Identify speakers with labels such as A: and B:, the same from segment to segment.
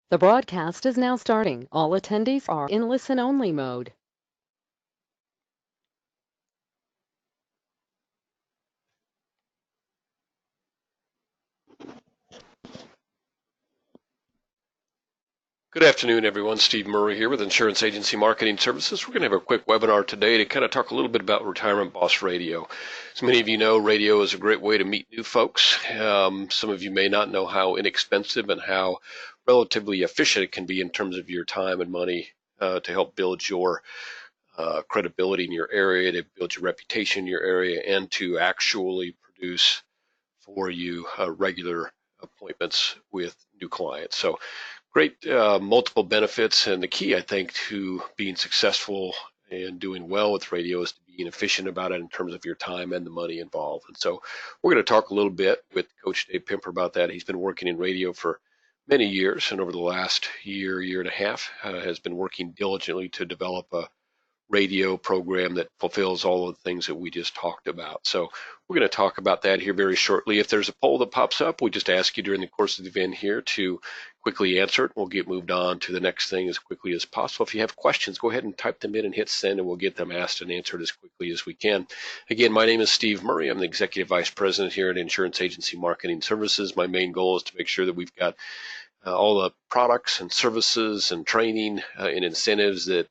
A: The broadcast is now starting. All attendees are in listen-only mode.
B: Good afternoon, everyone. Steve Murray here with Insurance Agency Marketing Services. We're going to have a quick webinar today to kind of talk a little bit about Retirement Boss Radio. As many of you know, radio is a great way to meet new folks. Some of you may not know how inexpensive and how relatively efficient it can be in terms of your time and money to help build your credibility in your area, to build your reputation in your area, and to actually produce for you regular appointments with new clients. So great multiple benefits, and the key, I think, to being successful and doing well with radio is to being efficient about it in terms of your time and the money involved. And so we're going to talk a little bit with Coach Dave Pimper about that. He's been working in radio for many years, and over the last year and a half, has been working diligently to develop a radio program that fulfills all of the things that we just talked about. So we're going to talk about that here very shortly. If there's a poll that pops up, we just ask you during the course of the event here to quickly answer it. We'll get moved on to the next thing as quickly as possible. If you have questions, go ahead and type them in and hit send, and we'll get them asked and answered as quickly as we can. Again, my name is Steve Murray. I'm the Executive Vice President here at Insurance Agency Marketing Services. My main goal is to make sure that we've got all the products and services and training and incentives that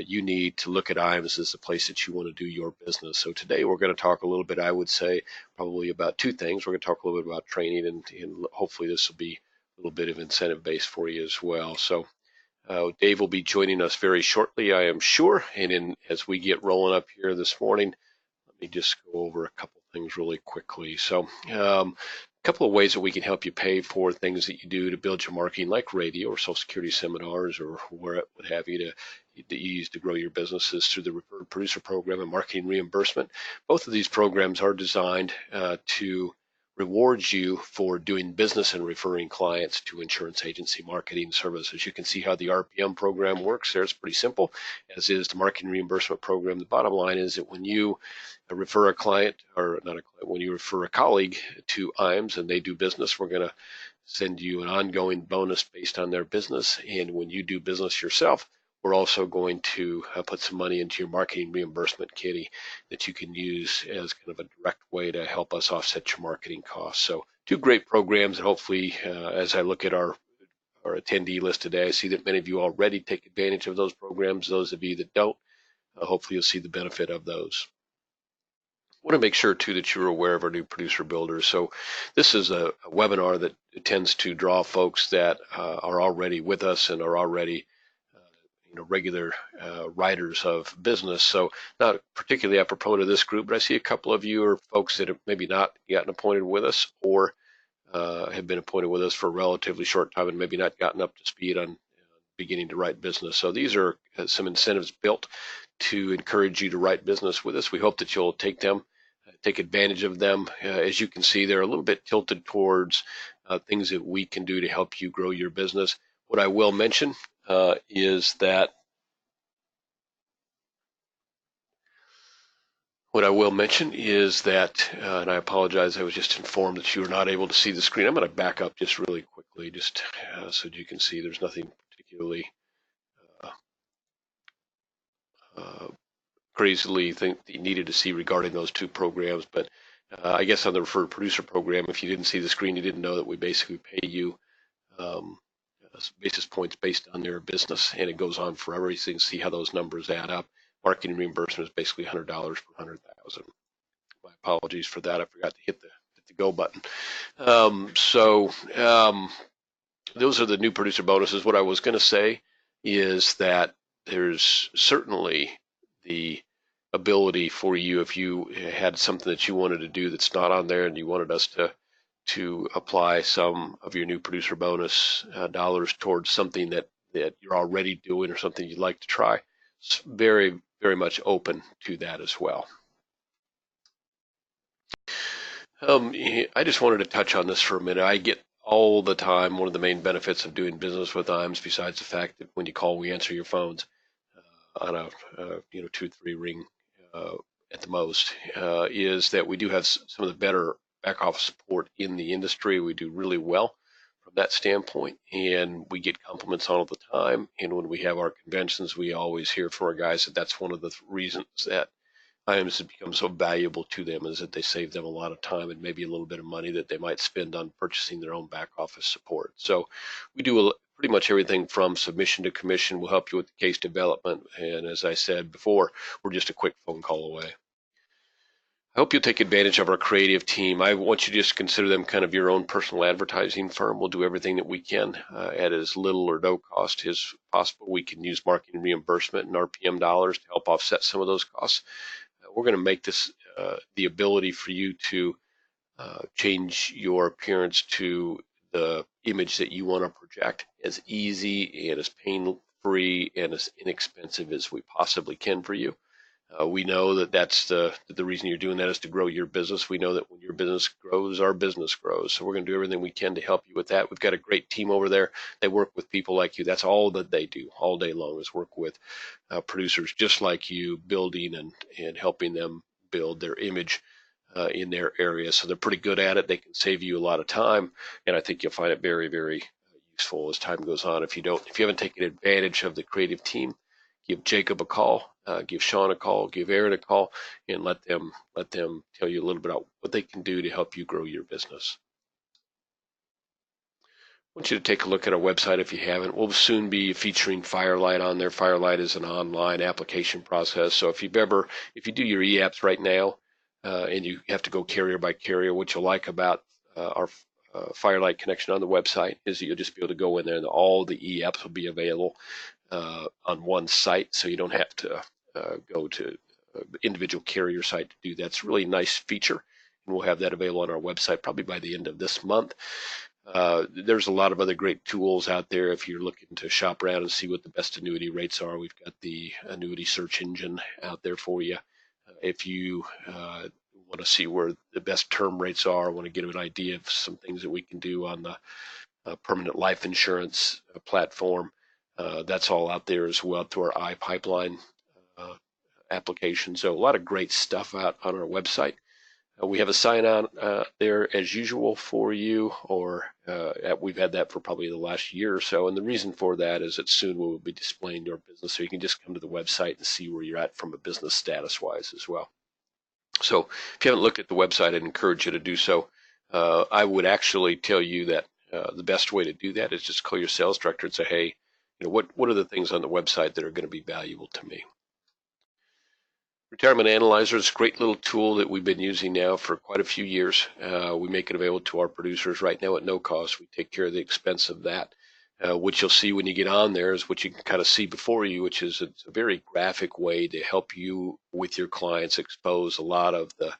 B: you need to look at IAMS as the place that you want to do your business. So today we're going to talk a little bit, I would say, probably about two things. We're going to talk a little bit about training, and hopefully this will be a little bit of incentive based for you as well. So Dave will be joining us very shortly, I am sure. And as we get rolling up here this morning, let me just go over a couple things really quickly. So a couple of ways that we can help you pay for things that you do to build your marketing, like radio or Social Security seminars or what have you, that you use to grow your businesses through the Referred Producer Program and marketing reimbursement. Both of these programs are designed to reward you for doing business and referring clients to insurance agency marketing services. You can see how the RPM program works there. It's pretty simple, as is the marketing reimbursement program. The bottom line is that when you refer a client, or not a client, when you refer a colleague to IAMS and they do business, we're going to send you an ongoing bonus based on their business. And when you do business yourself, we're also going to put some money into your marketing reimbursement kitty that you can use as kind of a direct way to help us offset your marketing costs. So two great programs, and hopefully as I look at our attendee list today, I see that many of you already take advantage of those programs. Those of you that don't, hopefully you'll see the benefit of those. I want to make sure too that you're aware of our new producer builders. So this is a webinar that tends to draw folks that are already with us and are already regular writers of business. So not particularly apropos to this group, but I see a couple of you are folks that have maybe not gotten appointed with us, or have been appointed with us for a relatively short time and maybe not gotten up to speed on beginning to write business. So these are some incentives built to encourage you to write business with us. We hope that you'll take them, take advantage of them. As you can see, they're a little bit tilted towards things that we can do to help you grow your business. What I will mention is that and I apologize, I was just informed that you were not able to see the screen. I'm going to back up just really quickly, just so you can see there's nothing particularly crazily think that you needed to see regarding those two programs. But I guess on the Referred Producer Program, if you didn't see the screen, you didn't know that we basically pay you basis points based on their business, and it goes on forever. You can see how those numbers add up. Marketing reimbursement is basically $100 per 100,000. My apologies for that. I forgot to hit the go button. Those are the new producer bonuses. What I was going to say is that there's certainly the ability for you, if you had something that you wanted to do that's not on there and you wanted us to apply some of your new producer bonus dollars towards something that you're already doing or something you'd like to try, it's very, very much open to that as well. I just wanted to touch on this for a minute. I get all the time, one of the main benefits of doing business with IAMS, besides the fact that when you call, we answer your phones on a 2-3 ring at the most, is that we do have some of the better back office support in the industry. We do really well from that standpoint, and we get compliments on it all the time. And when we have our conventions, we always hear from our guys that that's one of the reasons that IAMS has become so valuable to them, is that they save them a lot of time and maybe a little bit of money that they might spend on purchasing their own back office support. So we do pretty much everything from submission to commission. We'll help you with the case development. And as I said before, we're just a quick phone call away. I hope you'll take advantage of our creative team. I want you to just consider them kind of your own personal advertising firm. We'll do everything that we can at as little or no cost as possible. We can use marketing reimbursement and RPM dollars to help offset some of those costs. We're going to make this the ability for you to change your appearance to the image that you want to project as easy and as pain-free and as inexpensive as we possibly can for you. We know that that's the reason you're doing that is to grow your business. We know that when your business grows, our business grows. So we're going to do everything we can to help you with that. We've got a great team over there. They work with people like you. That's all that they do all day long, is work with producers just like you, building and helping them build their image in their area. So they're pretty good at it. They can save you a lot of time, and I think you'll find it very, very useful as time goes on. If you haven't taken advantage of the creative team, give Jacob a call, give Sean a call, give Aaron a call, and let them tell you a little bit about what they can do to help you grow your business. I want you to take a look at our website if you haven't. We'll soon be featuring Firelight on there. Firelight is an online application process. So if you do your e-apps right now and you have to go carrier by carrier, what you'll like about our Firelight connection on the website is that you'll just be able to go in there and all the e-apps will be available on one site, so you don't have to go to individual carrier site to do that. It's a really nice feature, and we'll have that available on our website probably by the end of this month. There's a lot of other great tools out there if you're looking to shop around and see what the best annuity rates are. We've got the annuity search engine out there for you. If you want to see where the best term rates are, want to get an idea of some things that we can do on the permanent life insurance platform, that's all out there as well through our iPipeline application. So a lot of great stuff out on our website. We have a sign-on there as usual for you, or we've had that for probably the last year or so. And the reason for that is that soon we will be displaying your business, so you can just come to the website and see where you're at from a business status-wise as well. So if you haven't looked at the website, I'd encourage you to do so. I would actually tell you that the best way to do that is just call your sales director and say, hey, what are the things on the website that are going to be valuable to me? Retirement Analyzer is a great little tool that we've been using now for quite a few years. We make it available to our producers right now at no cost. We take care of the expense of that. What you'll see when you get on there is what you can kind of see before you, which is it's a very graphic way to help you with your clients expose a lot of the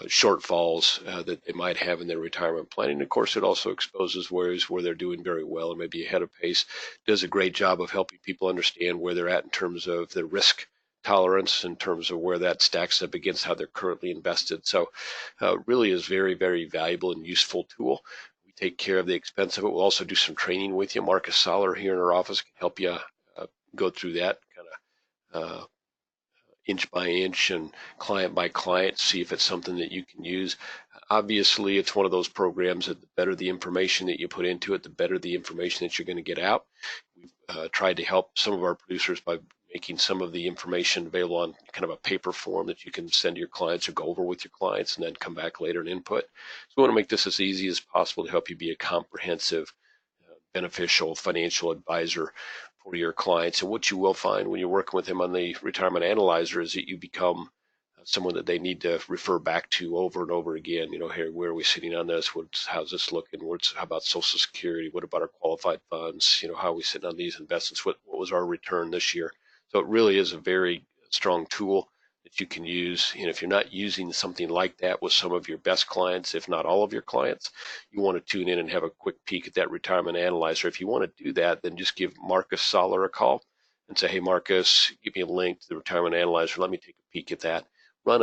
B: shortfalls that they might have in their retirement planning. And of course, it also exposes areas where they're doing very well and maybe ahead of pace. Does a great job of helping people understand where they're at in terms of their risk tolerance, in terms of where that stacks up against how they're currently invested. So really is very, very valuable and useful tool. We take care of the expense of it. We'll also do some training with you. Marcus Soller here in our office can help you go through that kind of inch by inch and client by client, see if it's something that you can use. Obviously, it's one of those programs that the better the information that you put into it, the better the information that you're going to get out. We've tried to help some of our producers by making some of the information available on kind of a paper form that you can send to your clients or go over with your clients and then come back later and input. So we want to make this as easy as possible to help you be a comprehensive, beneficial financial advisor for your clients. And what you will find when you're working with them on the Retirement Analyzer is that you become someone that they need to refer back to over and over again. Hey, where are we sitting on this? How's this looking? How about Social Security? What about our qualified funds? How are we sitting on these investments? What was our return this year? So it really is a very strong tool that you can use. If you're not using something like that with some of your best clients, if not all of your clients, you want to tune in and have a quick peek at that Retirement Analyzer. If you want to do that, then just give Marcus Soller a call and say, hey, Marcus, give me a link to the Retirement Analyzer. Let me take a peek at that. Run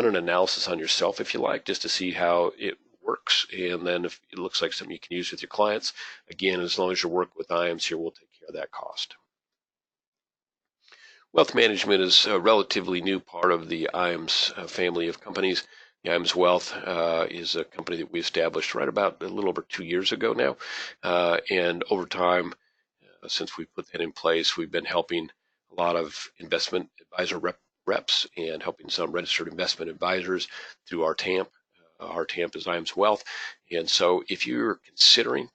B: an analysis on yourself if you like, just to see how it works. And then if it looks like something you can use with your clients, again, as long as you work with IAMS here, we'll take care of that cost. Wealth management is a relatively new part of the IAMS family of companies. IAMS Wealth is a company that we established right about a little over 2 years ago now. And over time, since we put that in place, we've been helping a lot of investment advisor reps and helping some registered investment advisors through our TAMP. Our TAMP is IAMS Wealth. And so if you're considering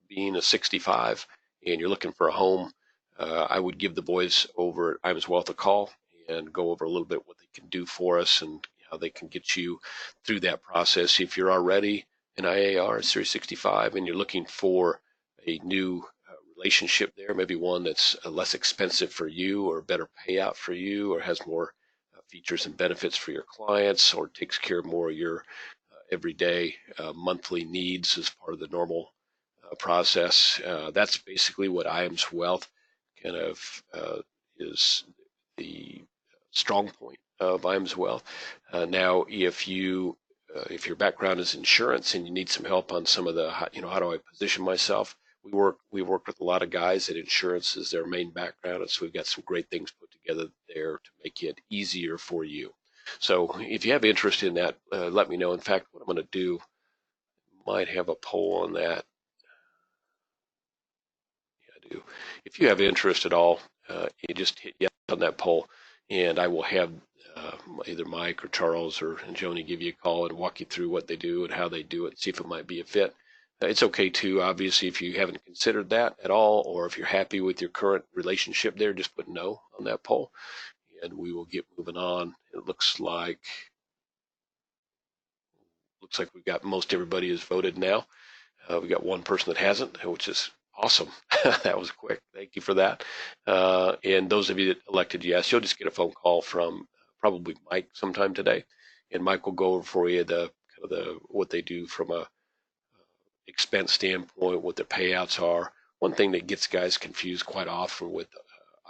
B: being a 65 and you're looking for a home, I would give the boys over at IAMS Wealth a call and go over a little bit what they can do for us and how they can get you through that process. If you're already an IAR Series 65 and you're looking for a new relationship there, maybe one that's less expensive for you or better payout for you or has more features and benefits for your clients or takes care of more of your everyday monthly needs as part of the normal process. That's basically what IAMS Wealth kind of is the strong point of IAMS Wealth. Now, if your background is insurance and you need some help on some of the, how do I position myself? We work with a lot of guys that insurance is their main background, and so we've got some great things put together there to make it easier for you. So if you have interest in that, let me know. In fact, what I'm going to do, might have a poll on that. Yeah, I do. If you have interest at all, you just hit yes on that poll, and I will have either Mike or Charles or Joni give you a call and walk you through what they do and how they do it, see if it might be a fit. It's okay too, obviously, if you haven't considered that at all, or if you're happy with your current relationship there, just put no on that poll, and we will get moving on. It looks like we've got most everybody has voted now. We got one person that hasn't, which is awesome. That was quick. Thank you for that. And those of you that elected yes, you'll just get a phone call from probably Mike sometime today, and Mike will go over for you what they do from a expense standpoint, what their payouts are. One thing that gets guys confused quite often with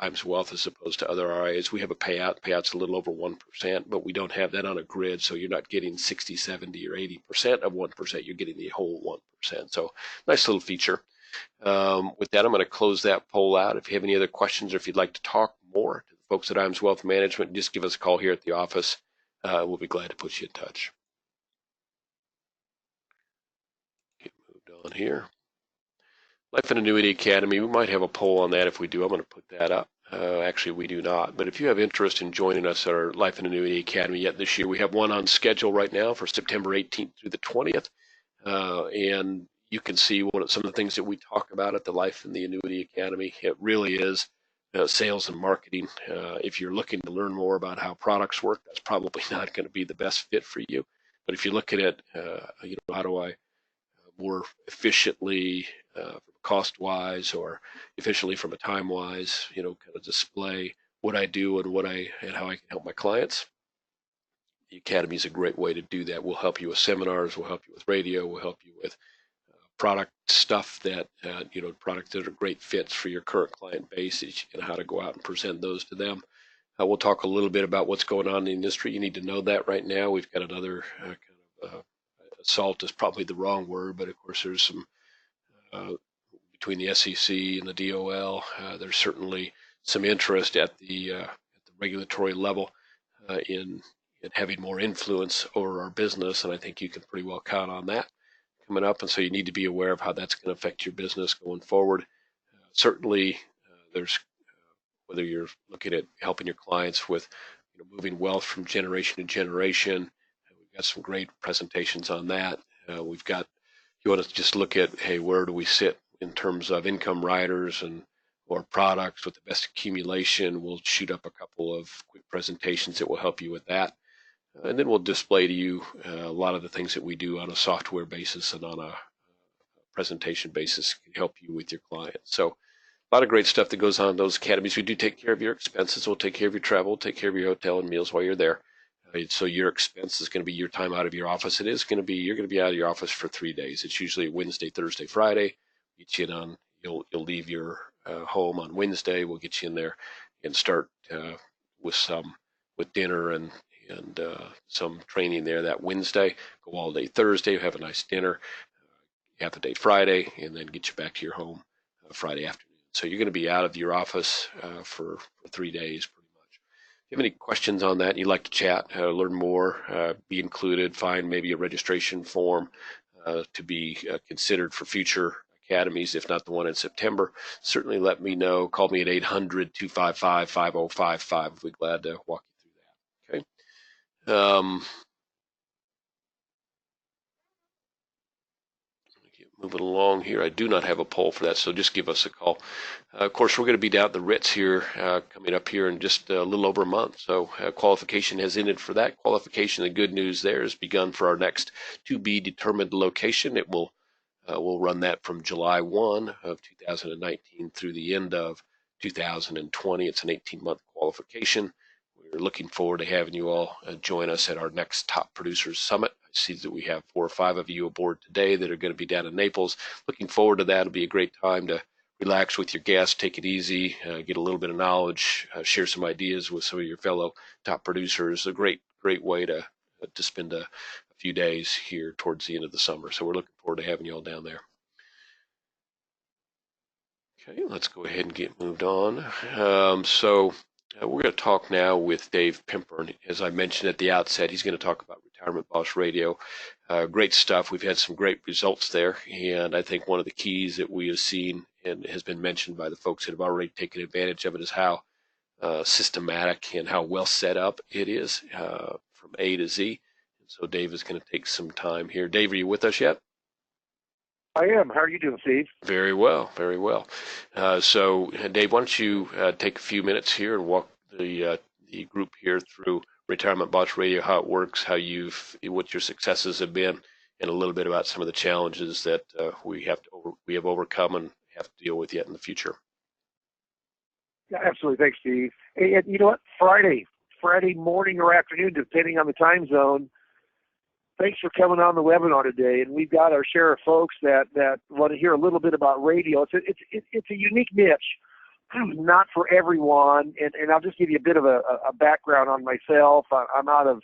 B: IAMS Wealth as opposed to other RIAs, we have a payout. Payout's a little over 1%, but we don't have that on a grid, so you're not getting 60, 70, or 80% of 1%. You're getting the whole 1%. So nice little feature. With that, I'm going to close that poll out. If you have any other questions or if you'd like to talk more to the folks at IAMS Wealth Management, just give us a call here at the office. We'll be glad to put you in touch. Get moved on here. Life and Annuity Academy, we might have a poll on that. If we do, I'm going to put that up. Actually, we do not. But if you have interest in joining us at our Life and Annuity Academy yet this year, we have one on schedule right now for September 18th through the 20th. And you can see some of the things that we talk about at the Life and the Annuity Academy. It really is sales and marketing. If you're looking to learn more about how products work, that's probably not going to be the best fit for you. But if you're looking at, how do I more efficiently, cost-wise or efficiently from a time-wise, kind of display what I do and how I can help my clients. The Academy is a great way to do that. We'll help you with seminars, we'll help you with radio, we'll help you with product stuff that, products that are great fits for your current client base and how to go out and present those to them. We'll talk a little bit about what's going on in the industry. You need to know that right now. We've got another assault is probably the wrong word, but of course there's some between the SEC and the DOL. There's certainly some interest at the regulatory level in having more influence over our business, and I think you can pretty well count on that coming up. And so you need to be aware of how that's going to affect your business going forward. Certainly, there's whether you're looking at helping your clients with moving wealth from generation to generation. We've got some great presentations on that. We've got, you want to just look at, hey, where do we sit in terms of income riders or products with the best accumulation. We'll shoot up a couple of quick presentations that will help you with that. And then we'll display to you a lot of the things that we do on a software basis and on a presentation basis can help you with your clients. So a lot of great stuff that goes on in those academies. We do take care of your expenses. We'll take care of your travel, we'll take care of your hotel and meals while you're there. So your expense is going to be your time out of your office. You're going to be out of your office for 3 days. It's usually Wednesday, Thursday, Friday. Get you in on, you'll leave your home on Wednesday. We'll get you in there and start with dinner and some training there that Wednesday. Go all day Thursday, have a nice dinner, half a day Friday, and then get you back to your home Friday afternoon. So you're going to be out of your office for 3 days pretty much. you have any questions on that, and you'd like to chat, learn more, be included, find maybe a registration form to be considered for future academies, if not the one in September, certainly let me know. Call me at 800-255-5055. I'll be glad to walk you through that. Okay. Moving along here, I do not have a poll for that, so just give us a call. Of course, we're going to be down at the Ritz here coming up here in just a little over a month. So qualification has ended for that. Qualification, the good news there, has begun for our next to be determined location. It will we'll run that from July 1 of 2019 through the end of 2020. It's an 18-month qualification. We're looking forward to having you all join us at our next Top Producers Summit. I see that we have 4 or 5 of you aboard today that are going to be down in Naples. Looking forward to that. It'll be a great time to relax with your guests, take it easy, get a little bit of knowledge, share some ideas with some of your fellow top producers. A great way to spend a few days here towards the end of the summer. So we're looking forward to having you all down there. Okay, let's go ahead and get moved on. We're going to talk now with Dave Pimpern. As I mentioned at the outset, he's going to talk about Retirement Boss Radio. Great stuff. We've had some great results there, and I think one of the keys that we have seen and has been mentioned by the folks that have already taken advantage of it is how systematic and how well set up it is from A to Z. So Dave is going to take some time here. Dave, are you with us yet?
C: I am. How are you doing, Steve?
B: Very well, very well. So, Dave, why don't you take a few minutes here and walk the group here through Retirement Boss Radio, how it works, what your successes have been, and a little bit about some of the challenges that we have overcome and have to deal with yet in the future.
C: Yeah, absolutely. Thanks, Steve. Hey, you know what? Friday morning or afternoon, depending on the time zone. Thanks for coming on the webinar today, and we've got our share of folks that want to hear a little bit about radio. It's a unique niche, not for everyone, and I'll just give you a bit of a background on myself. I'm out of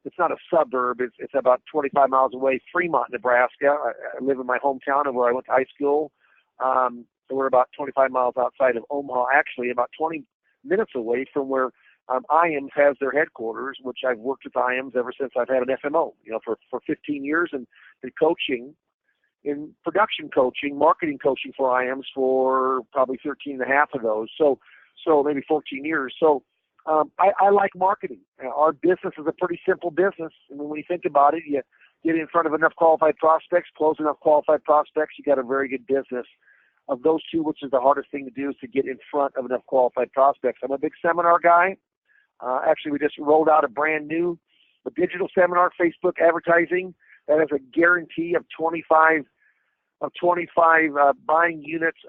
C: it's not a suburb. It's about 25 miles away, Fremont, Nebraska. I live in my hometown of where I went to high school. So we're about 25 miles outside of Omaha, actually about 20 minutes away from where IAMS has their headquarters, which I've worked with IAMS ever since I've had an FMO, for 15 years, and been coaching in production coaching, marketing coaching for IAMS for probably 13 and a half of those. So maybe 14 years. So I like marketing. Our business is a pretty simple business. I mean, when you think about it, you get in front of enough qualified prospects, close enough qualified prospects, you got a very good business. Of those two, which is the hardest thing to do, is to get in front of enough qualified prospects. I'm a big seminar guy. Actually, we just rolled out a brand new digital seminar, Facebook advertising, that has a guarantee of 25 buying units,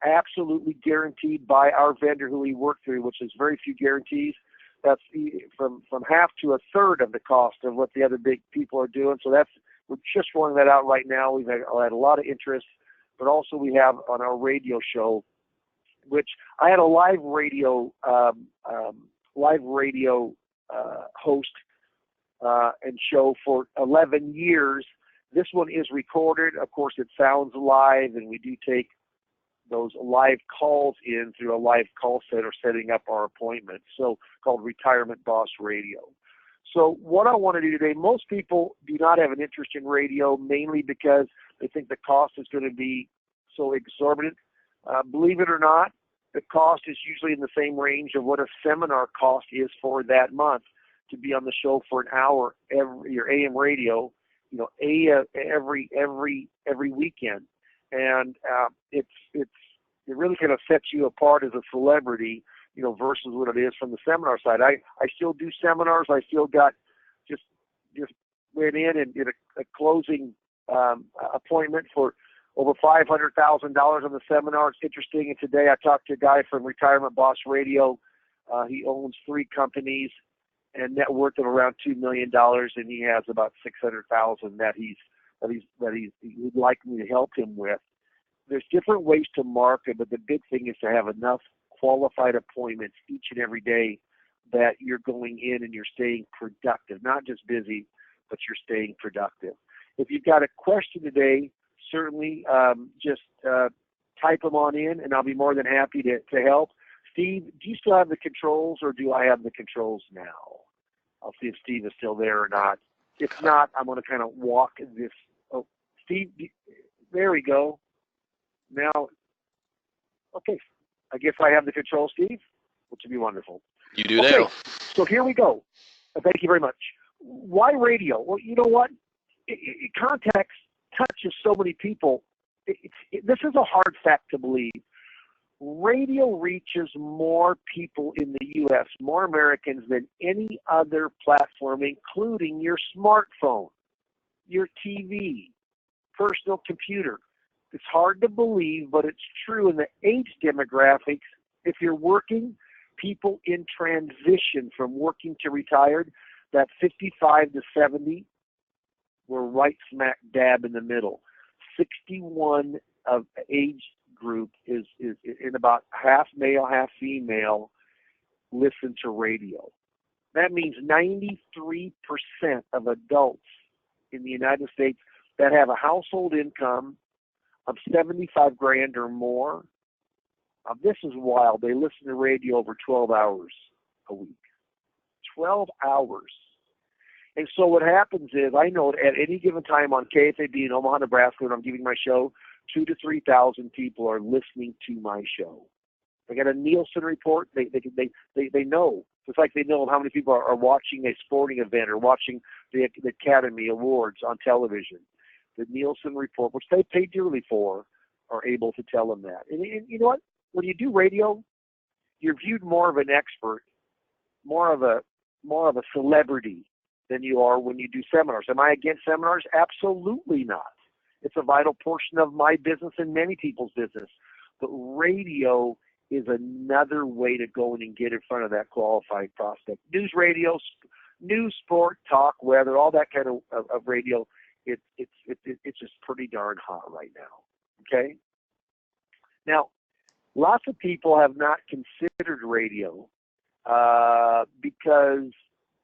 C: absolutely guaranteed by our vendor who we work through, which is very few guarantees. That's from half to a third of the cost of what the other big people are doing. So we're just rolling that out right now. We've had a lot of interest, but also we have on our radio show, which I had a live radio host and show for 11 years. This one is recorded. Of course, it sounds live, and we do take those live calls in through a live call center, setting up our appointments, so called Retirement Boss Radio. So what I want to do today, most people do not have an interest in radio, mainly because they think the cost is going to be so exorbitant. Believe it or not, the cost is usually in the same range of what a seminar cost is for that month to be on the show for an hour, your AM radio, every weekend, and it really kind of sets you apart as a celebrity, versus what it is from the seminar side. I still do seminars. I still got just went in and did a closing appointment for over $500,000 on the seminar. It's interesting. And today I talked to a guy from Retirement Boss Radio. He owns 3 companies and net worth of around $2 million, and he has about $600,000 that he would like me to help him with. There's different ways to market, but the big thing is to have enough qualified appointments each and every day that you're going in and you're staying productive, not just busy, but you're staying productive. If you've got a question today, certainly just type them on in, and I'll be more than happy to help. Steve, do you still have the controls, or do I have the controls now? I'll see if Steve is still there or not. If not, I'm going to kind of walk this. Oh, Steve, there we go. Now, okay, I guess I have the controls, Steve, which would be wonderful.
B: You do now.
C: So here we go. Thank you very much. Why radio? Well, you know what? Context touches so many people. This is a hard fact to believe. Radio reaches more people in the U.S., more Americans than any other platform, including your smartphone, your TV, personal computer. It's hard to believe, but it's true. In the age demographics, if you're working, people in transition from working to retired, that 55 to 70, we're right smack dab in the middle. 61 of age group is in about half male, half female, listen to radio. That means 93% of adults in the United States that have a household income of 75 grand or more, this is wild. They listen to radio over 12 hours a week. 12 hours. And so what happens is, I know at any given time on KFAB in Omaha, Nebraska, when I'm giving my show, 2,000 to 3,000 people are listening to my show. I got a Nielsen report. They know. It's like they know how many people are watching a sporting event or watching the Academy Awards on television. The Nielsen report, which they pay dearly for, are able to tell them that. And you know what? When you do radio, you're viewed more of an expert, more of a celebrity than you are when you do seminars. Am I against seminars? Absolutely not. It's a vital portion of my business and many people's business. But radio is another way to go in and get in front of that qualified prospect. News radio, news, sport, talk, weather, all that kind of radio, it's just pretty darn hot right now. Okay? Now, lots of people have not considered radio because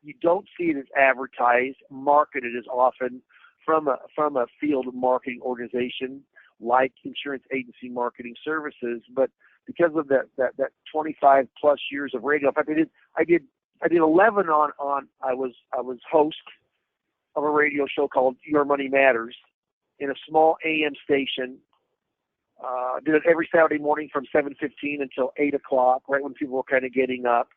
C: you don't see it as advertised, marketed as often from a field marketing organization like Insurance Agency Marketing Services, but because of that 25 plus years of radio, in fact, I did 11 on I was host of a radio show called Your Money Matters in a small AM station. Did it every Saturday morning from 7:15 until 8 o'clock, right when people were kind of getting up.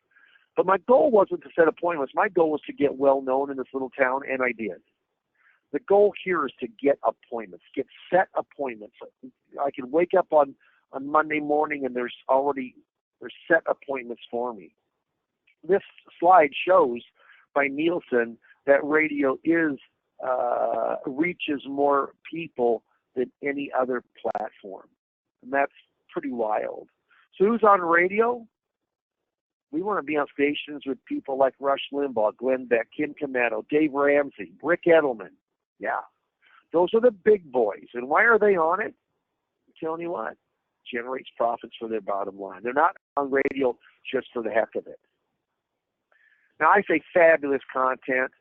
C: But my goal wasn't to set appointments. My goal was to get well known in this little town, and I did. The goal here is to get appointments, get set appointments. I can wake up on Monday morning and there's set appointments for me. This slide shows by Nielsen that radio reaches more people than any other platform. And that's pretty wild. So who's on radio? We want to be on stations with people like Rush Limbaugh, Glenn Beck, Kim Camato, Dave Ramsey, Rick Edelman. Yeah, those are the big boys. And why are they on it? I'm telling you what, generates profits for their bottom line. They're not on radio just for the heck of it. Now, I say fabulous content.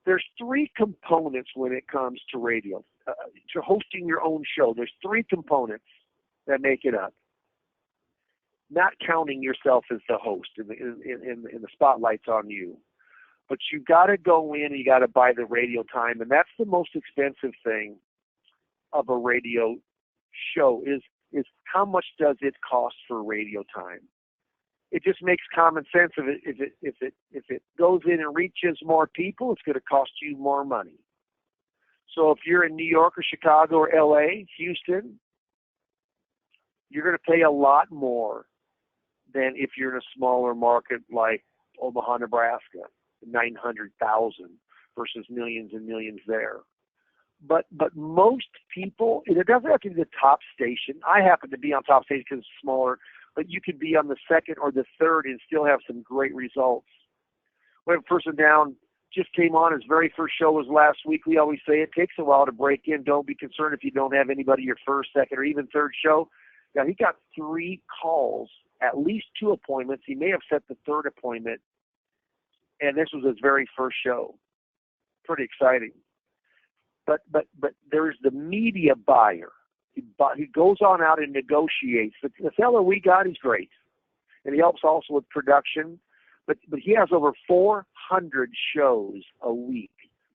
C: There's three components when it comes to radio, to hosting your own show. There's three components that make it up. Not counting yourself as the host and the spotlight's on you. But you got to go in and you got to buy the radio time, and that's the most expensive thing of a radio show is how much does it cost for radio time? It just makes common sense. If it goes in and reaches more people, it's going to cost you more money. So if you're in New York or Chicago or LA, Houston, you're going to pay a lot more than if you're in a smaller market like Omaha, Nebraska, 900,000 versus millions and millions there. But most people, it doesn't have to be the top station. I happen to be on top station because it's smaller, but you could be on the second or the third and still have some great results. We have a person down, just came on, his very first show was last week. We always say it takes a while to break in. Don't be concerned if you don't have anybody your first, second, or even third show. Now, he got 3 calls, at least 2 appointments. He may have set the 3rd appointment, and this was his very first show. Pretty exciting. But there's the media buyer. He goes on out and negotiates. The fellow we got, he's great. and he helps also with production. But he has over 400 shows a week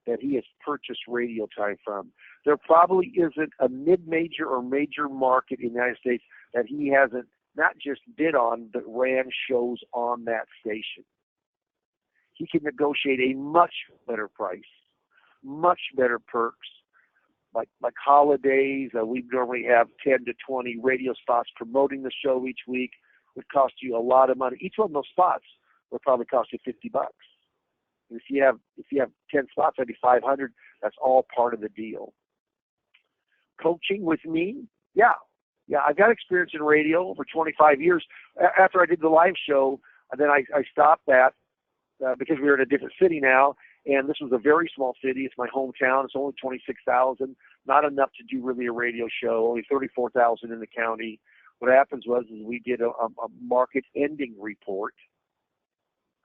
C: that he has purchased radio time from. There probably isn't a mid-major or major market in the United States that he hasn't not just bid on, but ran shows on that station. He can negotiate a much better price, much better perks. Like holidays, we normally have 10 to 20 radio spots promoting the show each week. It would cost you a lot of money. Each one of those spots would probably cost you $50. If you have 10 spots, that'd be $500. That's all part of the deal. Coaching with me, yeah, I've got experience in radio over 25 years. After I did the live show, then I stopped that because we were in a different city now, and this was a very small city. It's my hometown. It's only 26,000, not enough to do really a radio show. Only 34,000 in the county. What happens was we did a market ending report.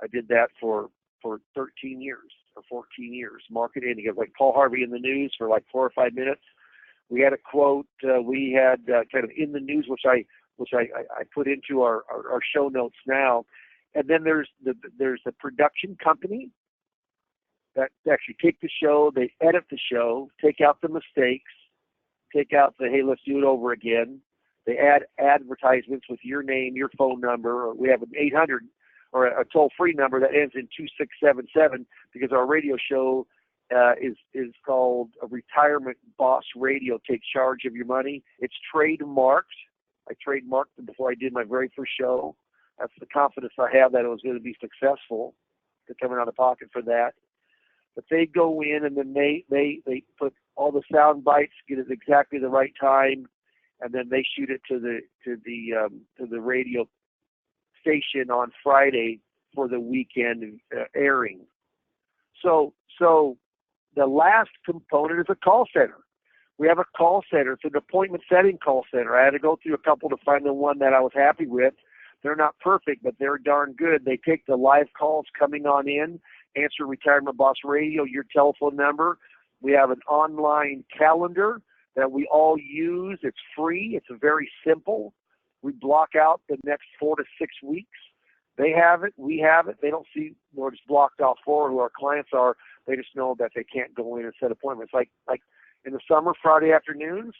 C: I did that for 13 years or 14 years. Market ending. It was like Paul Harvey in the news for like 4 or 5 minutes. We had a quote. We had kind of in the news, which I put into our show notes now. And then there's the production company that actually take the show, they edit the show, take out the mistakes, take out the hey, let's do it over again. They add advertisements with your name, your phone number. Or we have an 800 or a toll-free number that ends in 2677 because our radio show is called a Retirement Boss Radio. Take charge of your money. It's trademarked. I trademarked it before I did my very first show. That's the confidence I have that it was going to be successful. They're coming out of pocket for that. But they go in and then they put all the sound bites, get it exactly the right time, and then they shoot it to the radio station on Friday for the weekend airing. So the last component is a call center. We have a call center. It's an appointment setting call center. I had to go through a couple to find the one that I was happy with. They're not perfect, but they're darn good. They take the live calls coming on in, answer Retirement Boss Radio, your telephone number. We have an online calendar that we all use. It's free. It's very simple. We block out the next 4 to 6 weeks. They have it. We have it. They don't see where it's blocked off for who our clients are. They just know that they can't go in and set appointments. Like in the summer, Friday afternoons,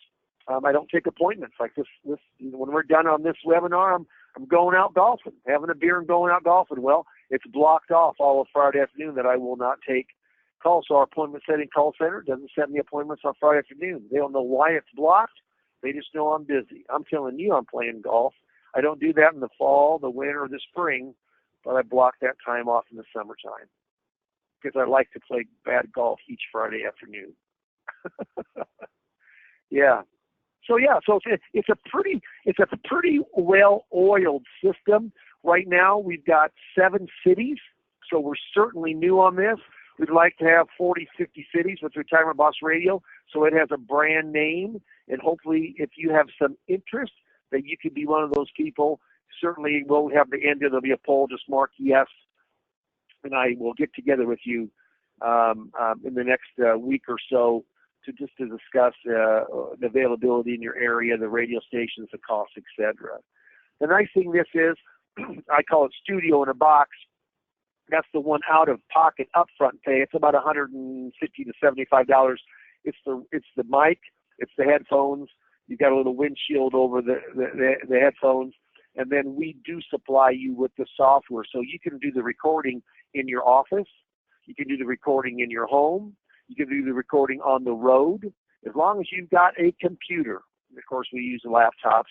C: I don't take appointments. Like this, when we're done on this webinar, I'm going out golfing, having a beer and going out golfing. Well, it's blocked off all of Friday afternoon that I will not take calls. So our appointment setting call center doesn't set me appointments on Friday afternoon. They don't know why it's blocked. They just know I'm busy. I'm telling you I'm playing golf. I don't do that in the fall, the winter, or the spring, but I block that time off in the summertime because I like to play bad golf each Friday afternoon. Yeah. So it's a pretty well-oiled system. Right now we've got 7 cities, so we're certainly new on this. We'd like to have 40, 50 cities with Retirement Boss Radio, so it has a brand name, and hopefully if you have some interest that you could be one of those people. Certainly we'll have the end, there'll be a poll, just mark yes, and I will get together with you in the next week or so to discuss the availability in your area, the radio stations, the costs, etc. The nice thing this is, I call it studio in a box. That's the one out of pocket upfront pay. It's about $150 to $75. It's the mic, it's the headphones. You've got a little windshield over the headphones, and then we do supply you with the software. So you can do the recording in your office. You can do the recording in your home. You can do the recording on the road. As long as you've got a computer, of course we use laptops,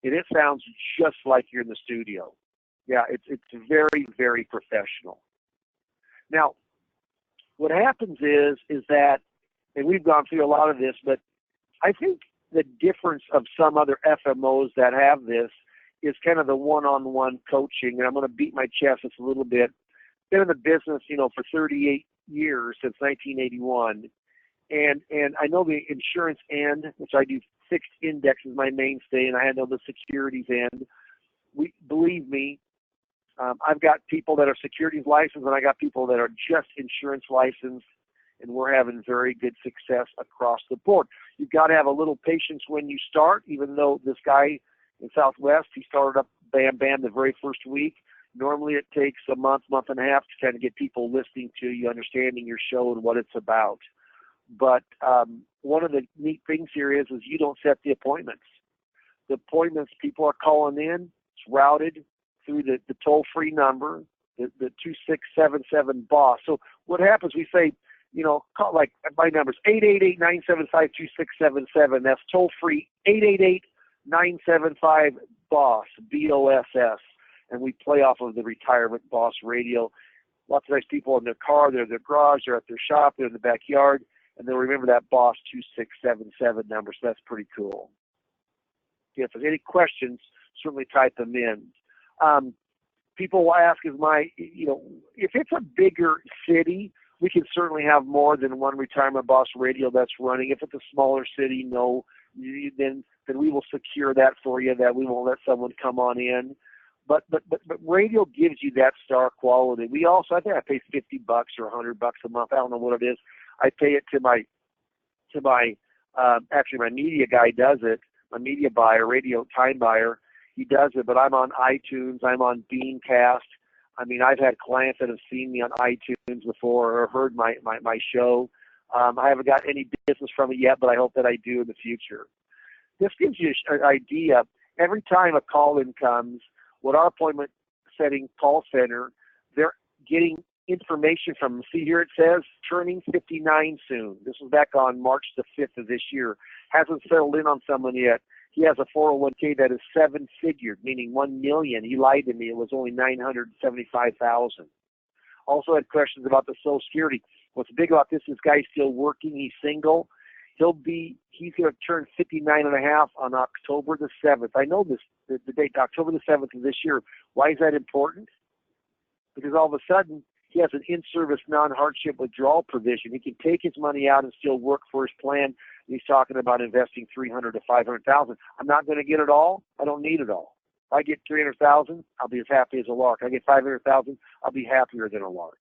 C: and it sounds just like you're in the studio. Yeah, it's very, very professional. Now, what happens is that, and we've gone through a lot of this, but I think the difference of some other FMOs that have this is kind of the one-on-one coaching, and I'm going to beat my chest just a little bit. Been in the business, for 38 years, since 1981, and I know the insurance end, which I do fixed index is my mainstay, and I know the securities end. Believe me, I've got people that are securities licensed, and I got people that are just insurance licensed, and we're having very good success across the board. You've got to have a little patience when you start, even though this guy in Southwest, he started up bam, bam, the very first week. Normally it takes a month, month and a half to kind of get people listening to you, understanding your show and what it's about. But one of the neat things here is you don't set the appointments. The appointments, people are calling in. It's routed through the toll-free number, the 2677 BOSS. So what happens, we say, call, like my number's 888-975-2677. That's toll-free, 888-975-BOSS, B-O-S-S. And we play off of the Retirement Boss radio. Lots of nice people in their car, they're in their garage, they're at their shop, they're in the backyard, and they'll remember that BOSS 2677 number, so that's pretty cool. If there's any questions, certainly type them in. People will ask, if it's a bigger city, we can certainly have more than one Retirement Boss radio that's running. If it's a smaller city, no, then we will secure that for you, that we won't let someone come on in. But radio gives you that star quality. We also, I think I pay $50 or $100 a month. I don't know what it is. I pay it to my actually my media guy does it. My media buyer, radio time buyer, he does it. But I'm on iTunes. I'm on Beancast. I mean, I've had clients that have seen me on iTunes before or heard my show. I haven't got any business from it yet, but I hope that I do in the future. This gives you an idea. Every time a call-in comes, what our appointment setting call center, they're getting information from them. See here it says turning 59 soon. This was back on March the 5th of this year. Hasn't settled in on someone yet. He has a 401k that is 7-figured, meaning 1 million. He lied to me. It was only 975,000. Also had questions about the Social Security. What's big about this, guy's still working. He's single. He's going to turn 59 and a half on October the 7th. I know this, the date, October the 7th of this year. Why is that important? Because all of a sudden, he has an in-service non-hardship withdrawal provision. He can take his money out and still work for his plan. He's talking about investing $300,000 to $500,000. I'm not going to get it all. I don't need it all. If I get $300,000, I'll be as happy as a lark. I get $500,000, I'll be happier than a lark.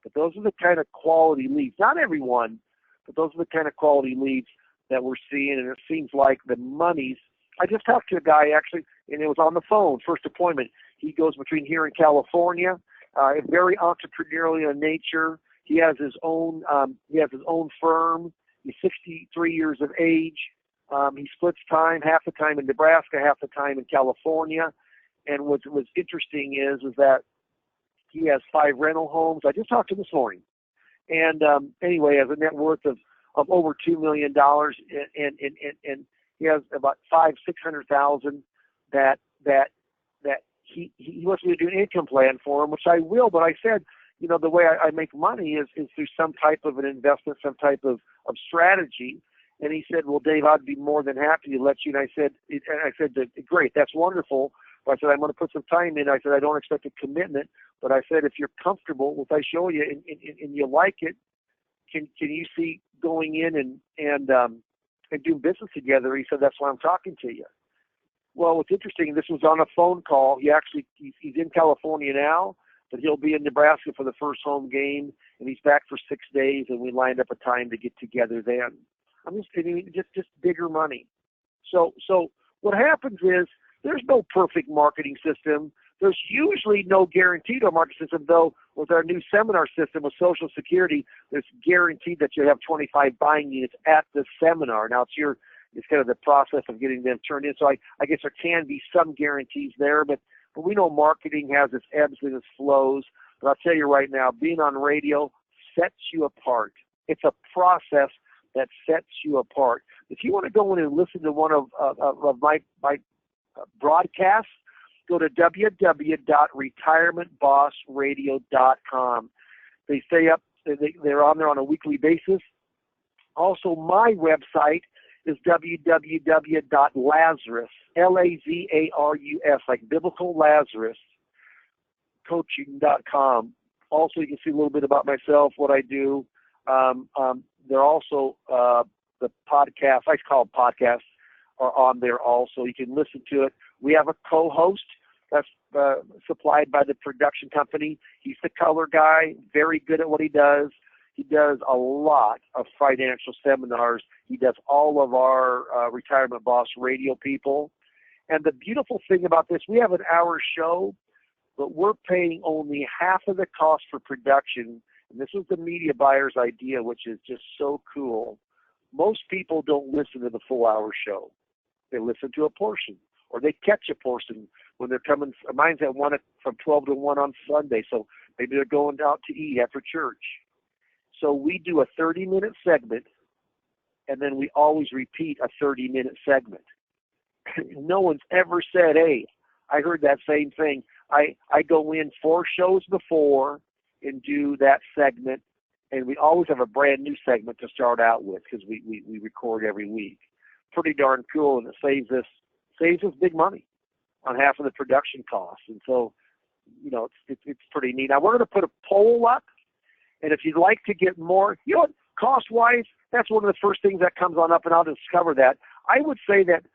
C: But those are the kind of quality leads. Not everyone, but those are the kind of quality leads that we're seeing, and it seems like the monies. I just talked to a guy actually, and it was on the phone, first appointment. He goes between here and California, very entrepreneurial in nature. He has his own firm. He's 63 years of age. He splits time, half the time in Nebraska, half the time in California. And what's interesting is that he has 5 rental homes. I just talked to him this morning. And anyway, has a net worth of over $2 million, and he has about $600,000 that he wants me to do an income plan for him, which I will. But I said, the way I make money is through some type of an investment, some type of strategy. And he said, well, Dave, I'd be more than happy to let you. And I said, great, that's wonderful. But I said, I'm going to put some time in. I said, I don't expect a commitment. But I said, if you're comfortable, if I show you and you like it, can you see going in and doing business together? He said, that's why I'm talking to you. Well, what's interesting, this was on a phone call. He's in California now, but he'll be in Nebraska for the first home game, and he's back for 6 days, and we lined up a time to get together then. I'm just kidding, just bigger money. So what happens is there's no perfect marketing system. There's usually no guaranteed marketing system, though with our new seminar system with Social Security, there's guaranteed that you have 25 buying units at the seminar. Now it's kind of the process of getting them turned in. So I guess there can be some guarantees there, but we know marketing has its ebbs and its flows. But I'll tell you right now, being on radio sets you apart. It's a process that sets you apart. If you want to go in and listen to one of my broadcasts, go to www.retirementbossradio.com. They stay up. They're on there on a weekly basis. Also, my website is www.lazarus, Lazarus, like biblical Lazarus, coaching.com. Also, you can see a little bit about myself, what I do. They're also the podcasts, I call them podcasts, are on there also. You can listen to it. We have a co-host that's supplied by the production company. He's the color guy, very good at what he does. He does a lot of financial seminars. He does all of our Retirement Boss radio people. And the beautiful thing about this, we have an hour show, but we're paying only half of the cost for production. And this was the media buyer's idea, which is just so cool. Most people don't listen to the full hour show. They listen to a portion, or they catch a portion when they're coming. Mine's at 1 from 12 to 1 on Sunday, so maybe they're going out to eat after church. So we do a 30-minute segment, and then we always repeat a 30-minute segment. No one's ever said, hey, I heard that same thing. I go in 4 shows before and do that segment, and we always have a brand new segment to start out with because we record every week. Pretty darn cool, and it saves us big money on half of the production costs. And so, you know, it's pretty neat. Now we're going to put a poll up, and if you'd like to get more, you know what, cost-wise, that's one of the first things that comes on up, and I'll discover that. I would say that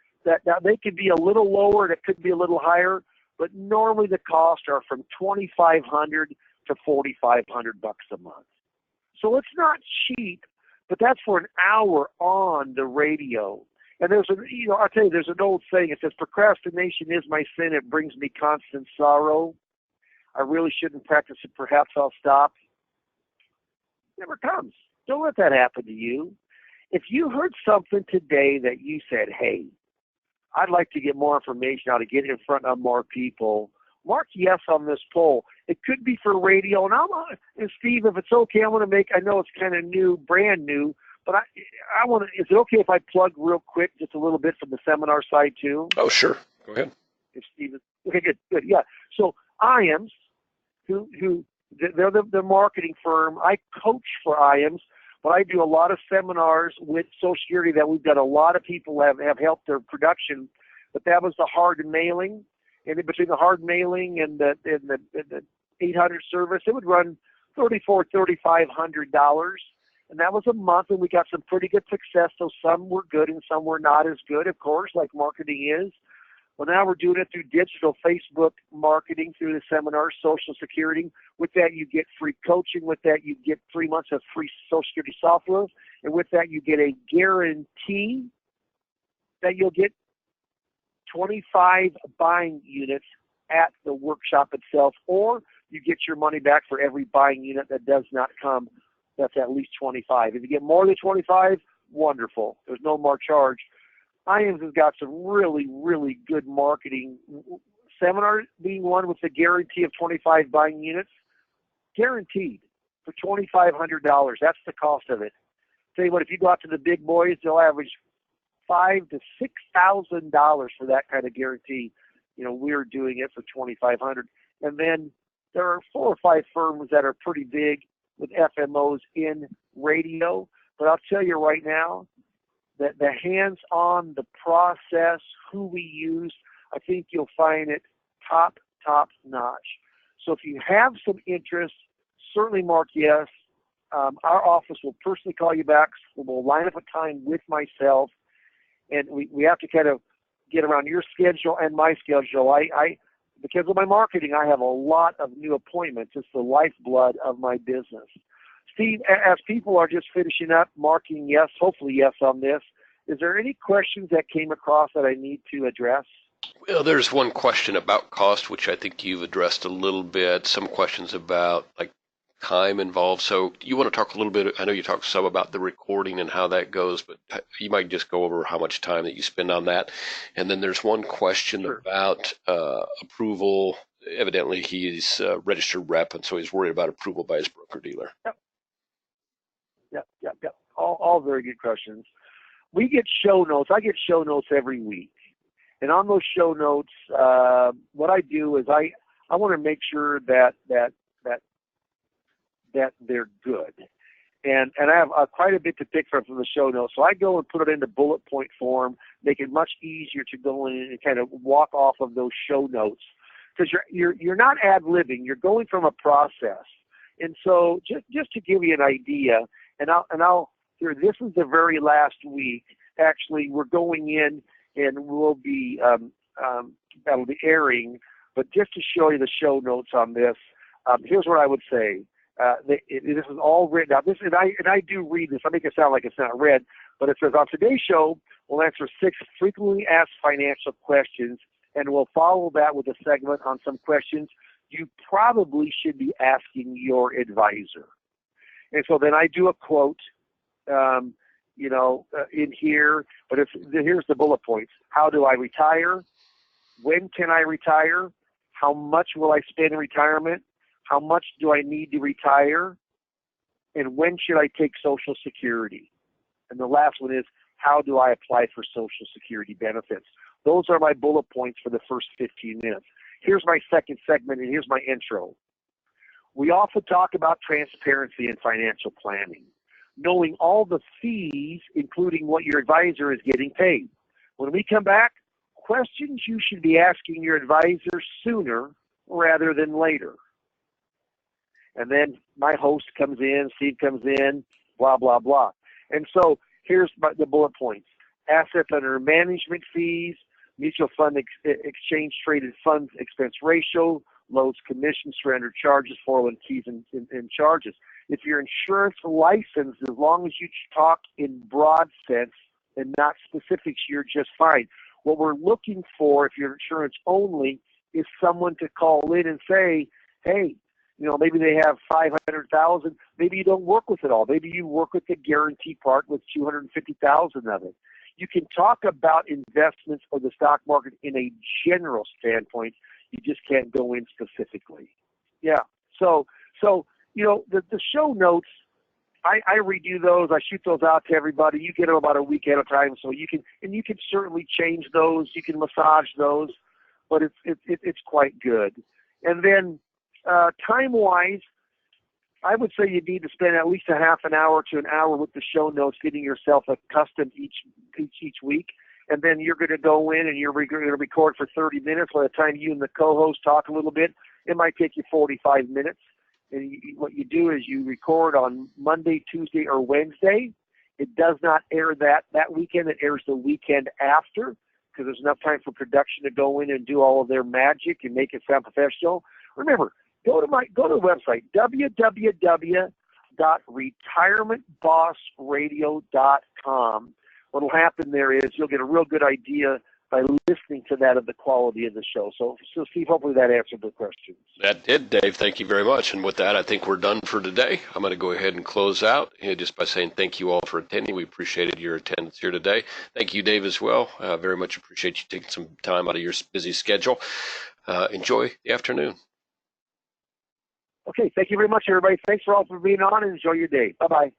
C: they could be a little lower, and it could be a little higher, but normally the costs are from $2,500 to $4,500 a month. So it's not cheap, but that's for an hour on the radio. And I'll tell you, there's an old saying. It says, procrastination is my sin. It brings me constant sorrow. I really shouldn't practice it. Perhaps I'll stop. Never comes. Don't let that happen to you. If you heard something today that you said, hey, I'd like to get more information, how to get in front of more people, mark yes on this poll. It could be for radio. And Steve, if it's okay, I know it's kind of new, brand new, but I want to, is it okay if I plug real quick just a little bit from the seminar side too?
B: Oh, sure. Go ahead.
C: If Steve, okay, good. Yeah. So IAMS, they're the marketing firm. I coach for IAMS, but I do a lot of seminars with Social Security that we've got a lot of people have helped their production, but that was the hard mailing. And in between the hard mailing and the 800 service, it would run $3,400, $3,500. And that was a month, and we got some pretty good success. So some were good and some were not as good, of course, like marketing is. Well, now we're doing it through digital Facebook marketing, through the seminars, Social Security. With that, you get free coaching. With that, you get 3 months of free Social Security software. And with that, you get a guarantee that you'll get 25 buying units at the workshop itself, or you get your money back for every buying unit that does not come. That's at least 25. If you get more than 25, wonderful. There's no more charge. IAMS has got some really, really good marketing. Seminar being one with the guarantee of 25 buying units, guaranteed for $2,500. That's the cost of it. Tell you what, if you go out to the big boys, they'll average $5,000 to $6,000 for that kind of guarantee. You know, we're doing it for $2,500. And then there are 4 or 5 firms that are pretty big with FMOs in radio. But I'll tell you right now that the hands-on, the process, who we use, I think you'll find it top notch. So if you have some interest, certainly mark yes. Our office will personally call you back. We'll line up a time with myself. And we have to kind of get around your schedule and my schedule. I because of my marketing, I have a lot of new appointments. It's the lifeblood of my business. Steve, as people are just finishing up, marking yes, hopefully yes on this, is there any questions that came across that I need to address?
B: Well, there's one question about cost, which I think you've addressed a little bit. Some questions about like time involved. So you want to talk a little bit, I know you talked some about the recording and how that goes, but you might just go over how much time that you spend on that. And then there's one question
C: Sure.
B: about approval. Evidently he's a registered rep, and so he's worried about approval by his broker-dealer.
C: Yep. All very good questions. We get show notes. I get show notes every week. And on those show notes, what I do is I want to make sure that they're good. And I have quite a bit to pick from the show notes. So I go and put it into bullet point form, make it much easier to go in and kind of walk off of those show notes. Because you're not ad-libbing, you're going from a process. And so just to give you an idea, and I'll here, this is the very last week. Actually, we're going in and we'll be that'll be airing. But just to show you the show notes on this, here's what I would say. This is all written out. And I do read this. I make it sound like it's not read, But it says on today's show, we'll answer 6 frequently asked financial questions, and we'll follow that with a segment on some questions you probably should be asking your advisor. And so then I do a quote, in here, but here's the bullet points. How do I retire? When can I retire? How much will I spend in retirement? How much do I need to retire? And when should I take Social Security? And the last one is, how do I apply for Social Security benefits? Those are my bullet points for the first 15 minutes. Here's my second segment, and here's my intro. We often talk about transparency in financial planning, knowing all the fees, including what your advisor is getting paid. When we come back, questions you should be asking your advisor sooner rather than later. And then my host comes in, Steve comes in, blah, blah, blah. And so here's the bullet points. Assets under management fees, mutual fund exchange traded funds expense ratio, loads, commissions, surrender charges, 401ks, and charges. If you're insurance licensed, as long as you talk in broad sense and not specifics, you're just fine. What we're looking for, if you're insurance only, is someone to call in and say, hey, maybe they have $500,000. Maybe you don't work with it all. Maybe you work with the guarantee part with $250,000 of it. You can talk about investments or the stock market in a general standpoint. You just can't go in specifically. Yeah. So the show notes, I redo those. I shoot those out to everybody. You get them about a week at a time, so you can certainly change those. You can massage those, but it's quite good. And then time-wise, I would say you need to spend at least a half an hour to an hour with the show notes, getting yourself accustomed each week. And then you're going to go in and you're going to record for 30 minutes. By the time you and the co-host talk a little bit, it might take you 45 minutes. And what you do is you record on Monday, Tuesday, or Wednesday. It does not air that weekend. It airs the weekend after, because there's enough time for production to go in and do all of their magic and make it sound professional. Remember, go to the website, www.retirementbossradio.com. What will happen there is you'll get a real good idea by listening to that of the quality of the show. So Steve, hopefully that answered the questions.
B: That did, Dave. Thank you very much. And with that, I think we're done for today. I'm going to go ahead and close out just by saying thank you all for attending. We appreciated your attendance here today. Thank you, Dave, as well. Very much appreciate you taking some time out of your busy schedule. Enjoy the afternoon.
C: Okay, thank you very much, everybody. Thanks for all for being on, and enjoy your day. Bye-bye.